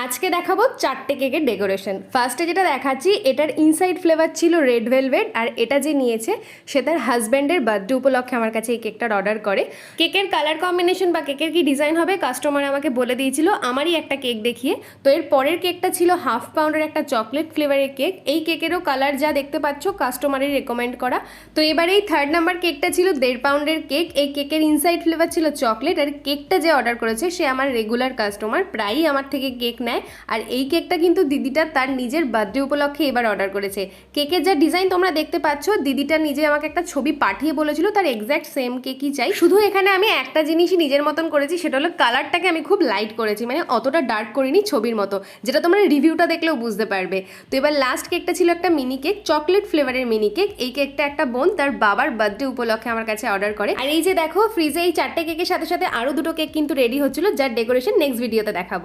আজকে দেখাবো চারটে কেকের ডেকোরেশন। ফার্স্টে যেটা দেখাচ্ছি এটার ইনসাইড ফ্লেভার ছিল রেড ভেলভেট, আর এটা যে নিয়েছে সে তার হাজব্যান্ডের বার্থডে উপলক্ষে আমার কাছে এই কেকটার অর্ডার করে। কেকের কালার কম্বিনেশন বা কেকের কি ডিজাইন হবে কাস্টমার আমাকে বলে দিয়েছিল আমারই একটা কেক দেখিয়ে। তো এর পরের কেকটা ছিল হাফ পাউন্ডের একটা চকলেট ফ্লেভারের কেক। এই কেকেরও কালার যা দেখতে পাচ্ছ কাস্টমারের রেকমেন্ড করা। তো এবারে এই থার্ড নাম্বার কেকটা ছিল 1.5 পাউন্ডের কেক। এই কেকের ইনসাইড ফ্লেভার ছিল চকলেট, আর কেকটা যে অর্ডার করেছে সে আমার রেগুলার কাস্টমার, প্রায়ই আমার থেকে কেক নেয়। আর এই কেকটা কিন্তু দিদিটা তার নিজের বার্থডে উপলক্ষে এবার অর্ডার করেছে। কেকের যা ডিজাইন তোমরা দেখতে পাচ্ছ, দিদিটা নিজে আমাকে একটা ছবি পাঠিয়ে বলেছিল তার এক্স্যাক্ট সেম কেকই চাই। শুধু এখানে আমি একটা জিনিসই নিজের মতন করেছি, সেটা হলো কালারটাকে আমি খুব লাইট করেছি, মানে অতটা ডার্ক করিনি ছবির মতো, যেটা তোমরা রিভিউটা দেখলেও বুঝতে পারবে। তো এবার লাস্ট কেকটা ছিল একটা মিনি কেক, চকলেট ফ্লেভারের মিনি কেক। এই কেকটা একটা বোন তার বাবার বার্থডে উপলক্ষে আমার কাছে অর্ডার করে। আর এই যে দেখো ফ্রিজে এই চারটে কেকের সাথে সাথে আরও দুটো কেক কিন্তু রেডি হচ্ছিল, যার ডেকোরেশন নেক্সট ভিডিওতে দেখাবো।